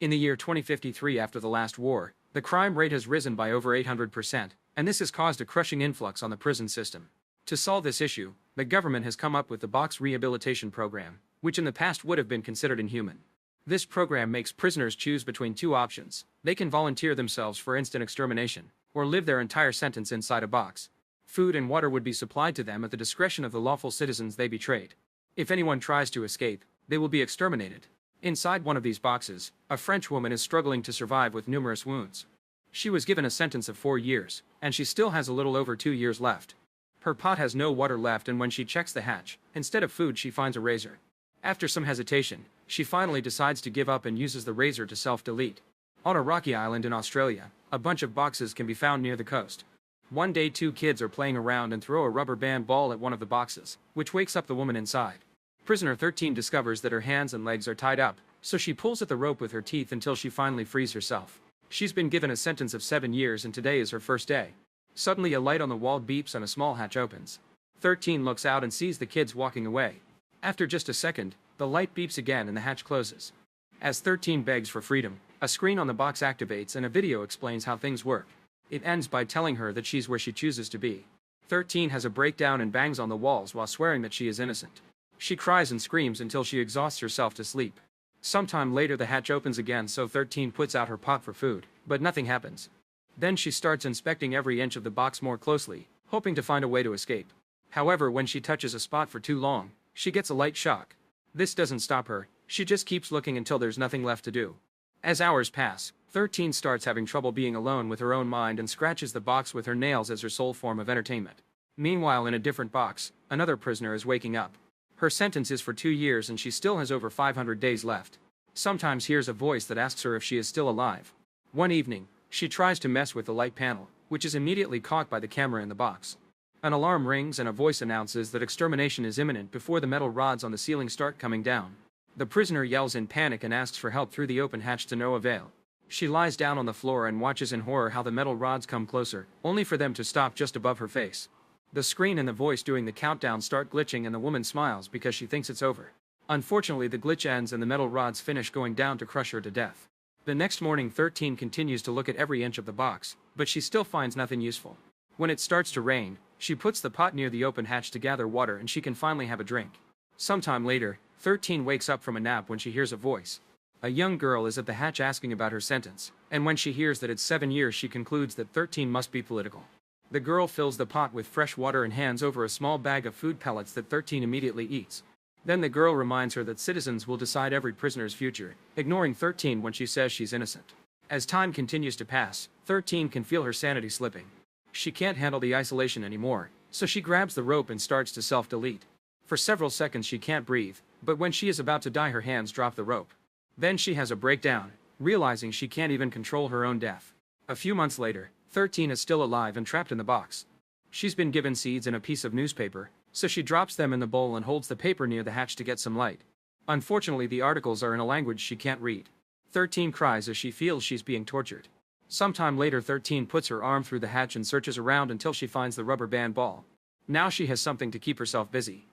In the year 2053 after the last war, the crime rate has risen by over 800%, and this has caused a crushing influx on the prison system. To solve this issue, the government has come up with the Box Rehabilitation Program, which in the past would have been considered inhuman. This program makes prisoners choose between two options. They can volunteer themselves for instant extermination, or live their entire sentence inside a box. Food and water would be supplied to them at the discretion of the lawful citizens they betrayed. If anyone tries to escape, they will be exterminated. Inside one of these boxes, a French woman is struggling to survive with numerous wounds. She was given a sentence of 4 years, and she still has a little over 2 years left. Her pot has no water left, and when she checks the hatch, instead of food she finds a razor. After some hesitation, she finally decides to give up and uses the razor to self-delete. On a rocky island in Australia, a bunch of boxes can be found near the coast. One day 2 kids are playing around and throw a rubber band ball at one of the boxes, which wakes up the woman inside. Prisoner 13 discovers that her hands and legs are tied up, so she pulls at the rope with her teeth until she finally frees herself. She's been given a sentence of 7 years, and today is her first day. Suddenly a light on the wall beeps and a small hatch opens. 13 looks out and sees the kids walking away. After just a second, the light beeps again and the hatch closes. As 13 begs for freedom, a screen on the box activates and a video explains how things work. It ends by telling her that she's where she chooses to be. 13 has a breakdown and bangs on the walls while swearing that she is innocent. She cries and screams until she exhausts herself to sleep. Sometime later the hatch opens again, so 13 puts out her pot for food, but nothing happens. Then she starts inspecting every inch of the box more closely, hoping to find a way to escape. However, when she touches a spot for too long, she gets a light shock. This doesn't stop her, she just keeps looking until there's nothing left to do. As hours pass, 13 starts having trouble being alone with her own mind and scratches the box with her nails as her sole form of entertainment. Meanwhile, in a different box, another prisoner is waking up. Her sentence is for 2 years and she still has over 500 days left. Sometimes hears a voice that asks her if she is still alive. One evening, she tries to mess with the light panel, which is immediately caught by the camera in the box. An alarm rings and a voice announces that extermination is imminent before the metal rods on the ceiling start coming down. The prisoner yells in panic and asks for help through the open hatch to no avail. She lies down on the floor and watches in horror how the metal rods come closer, only for them to stop just above her face. The screen and the voice doing the countdown start glitching and the woman smiles because she thinks it's over. Unfortunately, the glitch ends and the metal rods finish going down to crush her to death. The next morning 13 continues to look at every inch of the box, but she still finds nothing useful. When it starts to rain, she puts the pot near the open hatch to gather water and she can finally have a drink. Sometime later, 13 wakes up from a nap when she hears a voice. A young girl is at the hatch asking about her sentence, and when she hears that it's 7 years she concludes that 13 must be political. The girl fills the pot with fresh water and hands over a small bag of food pellets that 13 immediately eats. Then the girl reminds her that citizens will decide every prisoner's future, ignoring 13 when she says she's innocent. As time continues to pass, 13 can feel her sanity slipping. She can't handle the isolation anymore, so she grabs the rope and starts to self-delete. For several seconds she can't breathe, but when she is about to die her hands drop the rope. Then she has a breakdown, realizing she can't even control her own death. A few months later, 13 is still alive and trapped in the box. She's been given seeds and a piece of newspaper, so she drops them in the bowl and holds the paper near the hatch to get some light. Unfortunately, the articles are in a language she can't read. 13 cries as she feels she's being tortured. Sometime later 13 puts her arm through the hatch and searches around until she finds the rubber band ball. Now she has something to keep herself busy.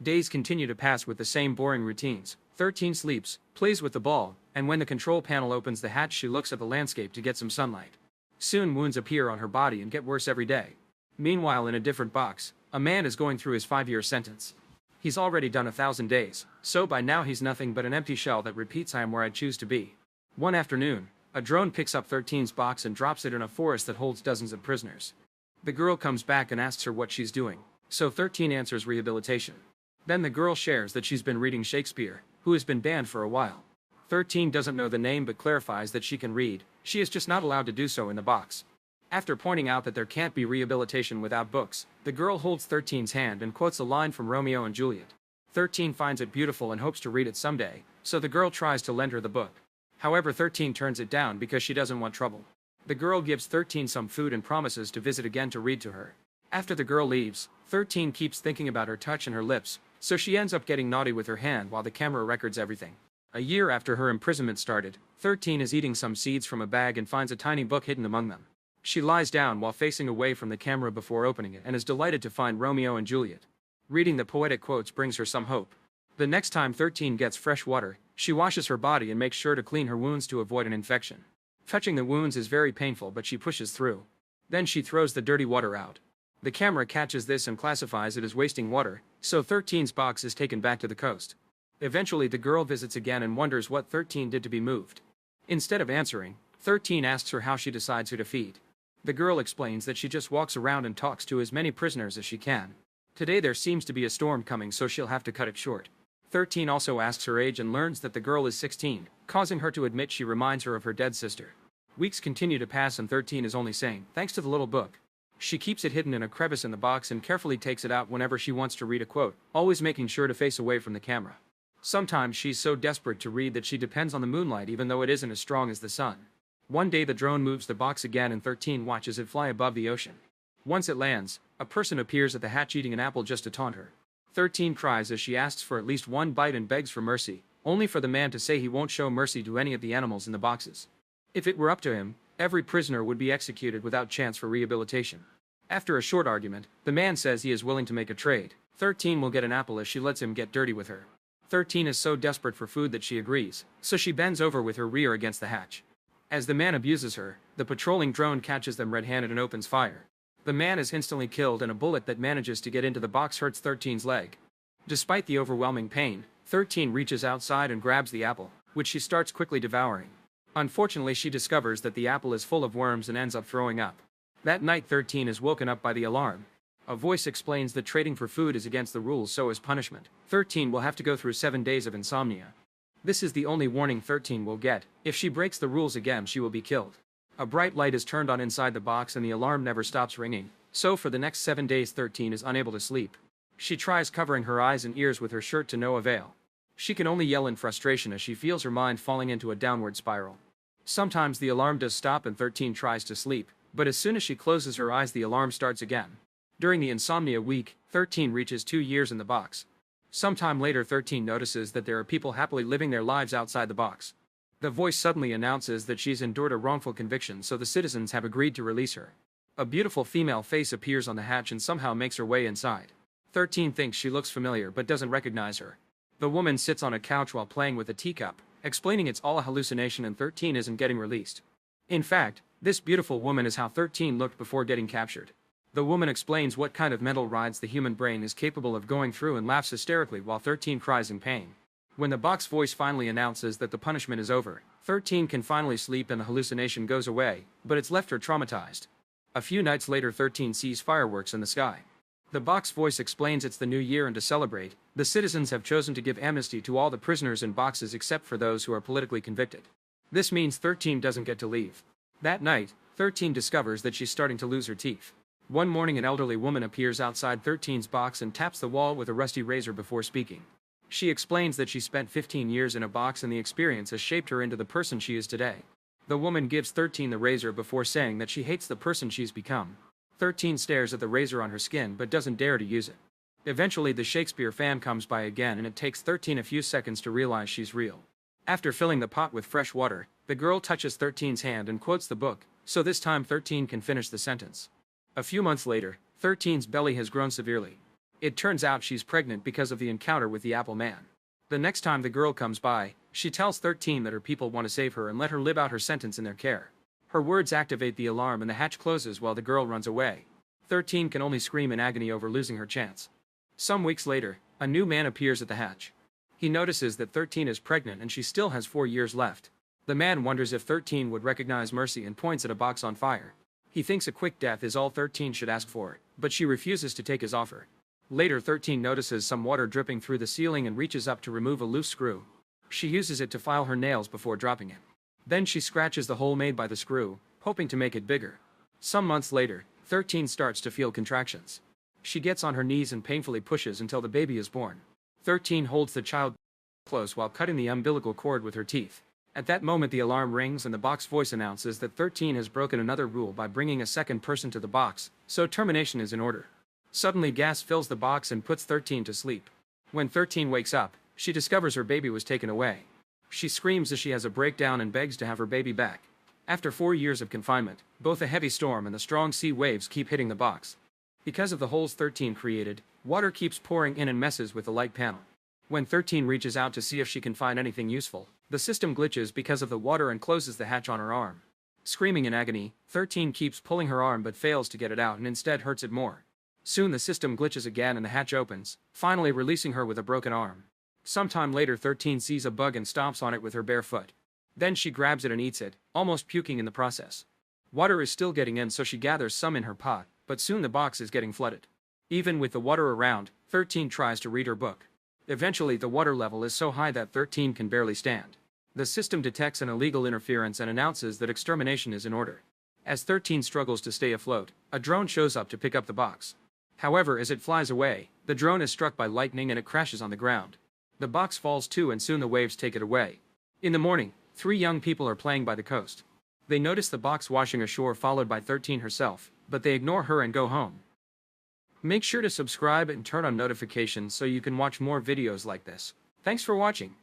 Days continue to pass with the same boring routines. 13 sleeps, plays with the ball, and when the control panel opens the hatch she looks at the landscape to get some sunlight. Soon wounds appear on her body and get worse every day. Meanwhile, in a different box, a man is going through his 5-year sentence. He's already done 1,000 days, so by now he's nothing but an empty shell that repeats "I am where I choose to be." One afternoon, a drone picks up 13's box and drops it in a forest that holds dozens of prisoners. The girl comes back and asks her what she's doing, so 13 answers rehabilitation. Then the girl shares that she's been reading Shakespeare, who has been banned for a while. 13 doesn't know the name but clarifies that she can read, she is just not allowed to do so in the box. After pointing out that there can't be rehabilitation without books, the girl holds 13's hand and quotes a line from Romeo and Juliet. 13 finds it beautiful and hopes to read it someday, so the girl tries to lend her the book. However, 13 turns it down because she doesn't want trouble. The girl gives 13 some food and promises to visit again to read to her. After the girl leaves, 13 keeps thinking about her touch and her lips, so she ends up getting naughty with her hand while the camera records everything. A year after her imprisonment started, 13 is eating some seeds from a bag and finds a tiny book hidden among them. She lies down while facing away from the camera before opening it and is delighted to find Romeo and Juliet. Reading the poetic quotes brings her some hope. The next time 13 gets fresh water, She washes her body and makes sure to clean her wounds to avoid an infection. Touching the wounds is very painful, but she pushes through. Then she throws the dirty water out. The camera catches this and classifies it as wasting water, so 13's box is taken back to the coast. Eventually the girl visits again and wonders what 13 did to be moved. Instead of answering, 13 asks her how she decides who to feed. The girl explains that she just walks around and talks to as many prisoners as she can. Today there seems to be a storm coming, so she'll have to cut it short. 13 also asks her age and learns that the girl is 16, causing her to admit she reminds her of her dead sister. Weeks continue to pass and 13 is only saying, thanks to the little book. She keeps it hidden in a crevice in the box and carefully takes it out whenever she wants to read a quote, always making sure to face away from the camera. Sometimes she's so desperate to read that she depends on the moonlight even though it isn't as strong as the sun. One day the drone moves the box again and 13 watches it fly above the ocean. Once it lands, a person appears at the hatch eating an apple just to taunt her. 13 cries as she asks for at least one bite and begs for mercy, only for the man to say he won't show mercy to any of the animals in the boxes. If it were up to him, every prisoner would be executed without chance for rehabilitation. After a short argument, the man says he is willing to make a trade. 13 will get an apple if she lets him get dirty with her. 13 is so desperate for food that she agrees, so she bends over with her rear against the hatch. As the man abuses her, the patrolling drone catches them red-handed and opens fire. The man is instantly killed and a bullet that manages to get into the box hurts 13's leg. Despite the overwhelming pain, 13 reaches outside and grabs the apple, which she starts quickly devouring. Unfortunately, she discovers that the apple is full of worms and ends up throwing up. That night 13 is woken up by the alarm. A voice explains that trading for food is against the rules, so as punishment, 13 will have to go through 7 days of insomnia. This is the only warning 13 will get. If she breaks the rules again, she will be killed. A bright light is turned on inside the box and the alarm never stops ringing, so for the next 7 days 13 is unable to sleep. She tries covering her eyes and ears with her shirt to no avail. She can only yell in frustration as she feels her mind falling into a downward spiral. Sometimes the alarm does stop and 13 tries to sleep, but as soon as she closes her eyes the alarm starts again. During the insomnia week, 13 reaches 2 years in the box. Sometime later 13 notices that there are people happily living their lives outside the box. The voice suddenly announces that she's endured a wrongful conviction, so the citizens have agreed to release her. A beautiful female face appears on the hatch and somehow makes her way inside. 13 thinks she looks familiar but doesn't recognize her. The woman sits on a couch while playing with a teacup, explaining it's all a hallucination and 13 isn't getting released. In fact, this beautiful woman is how 13 looked before getting captured. The woman explains what kind of mental rides the human brain is capable of going through and laughs hysterically while 13 cries in pain. When the box voice finally announces that the punishment is over, 13 can finally sleep and the hallucination goes away, but it's left her traumatized. A few nights later 13 sees fireworks in the sky. The box voice explains it's the new year and to celebrate, the citizens have chosen to give amnesty to all the prisoners in boxes except for those who are politically convicted. This means 13 doesn't get to leave. That night, 13 discovers that she's starting to lose her teeth. One morning an elderly woman appears outside 13's box and taps the wall with a rusty razor before speaking. She explains that she spent 15 years in a box and the experience has shaped her into the person she is today. The woman gives 13 the razor before saying that she hates the person she's become. 13 stares at the razor on her skin but doesn't dare to use it. Eventually the Shakespeare fan comes by again and it takes 13 a few seconds to realize she's real. After filling the pot with fresh water, the girl touches 13's hand and quotes the book, so this time 13 can finish the sentence. A few months later, 13's belly has grown severely. It turns out she's pregnant because of the encounter with the Apple Man. The next time the girl comes by, she tells 13 that her people want to save her and let her live out her sentence in their care. Her words activate the alarm and the hatch closes while the girl runs away. 13 can only scream in agony over losing her chance. Some weeks later, a new man appears at the hatch. He notices that 13 is pregnant and she still has 4 years left. The man wonders if 13 would recognize mercy and points at a box on fire. He thinks a quick death is all 13 should ask for, but she refuses to take his offer. Later 13 notices some water dripping through the ceiling and reaches up to remove a loose screw. She uses it to file her nails before dropping it. Then she scratches the hole made by the screw, hoping to make it bigger. Some months later, 13 starts to feel contractions. She gets on her knees and painfully pushes until the baby is born. 13 holds the child close while cutting the umbilical cord with her teeth. At that moment the alarm rings and the box voice announces that 13 has broken another rule by bringing a second person to the box, so termination is in order. Suddenly gas fills the box and puts 13 to sleep. When 13 wakes up, she discovers her baby was taken away. She screams as she has a breakdown and begs to have her baby back. After 4 years of confinement, both a heavy storm and the strong sea waves keep hitting the box. Because of the holes 13 created, water keeps pouring in and messes with the light panel. When 13 reaches out to see if she can find anything useful, the system glitches because of the water and closes the hatch on her arm. Screaming in agony, 13 keeps pulling her arm but fails to get it out and instead hurts it more. Soon the system glitches again and the hatch opens, finally releasing her with a broken arm. Sometime later 13 sees a bug and stomps on it with her bare foot. Then she grabs it and eats it, almost puking in the process. Water is still getting in, so she gathers some in her pot, but soon the box is getting flooded. Even with the water around, 13 tries to read her book. Eventually the water level is so high that 13 can barely stand. The system detects an illegal interference and announces that extermination is in order. As 13 struggles to stay afloat, a drone shows up to pick up the box. However, as it flies away, the drone is struck by lightning and it crashes on the ground. The box falls too and soon the waves take it away. In the morning, 3 young people are playing by the coast. They notice the box washing ashore followed by 13 herself, but they ignore her and go home. Make sure to subscribe and turn on notifications so you can watch more videos like this. Thanks for watching.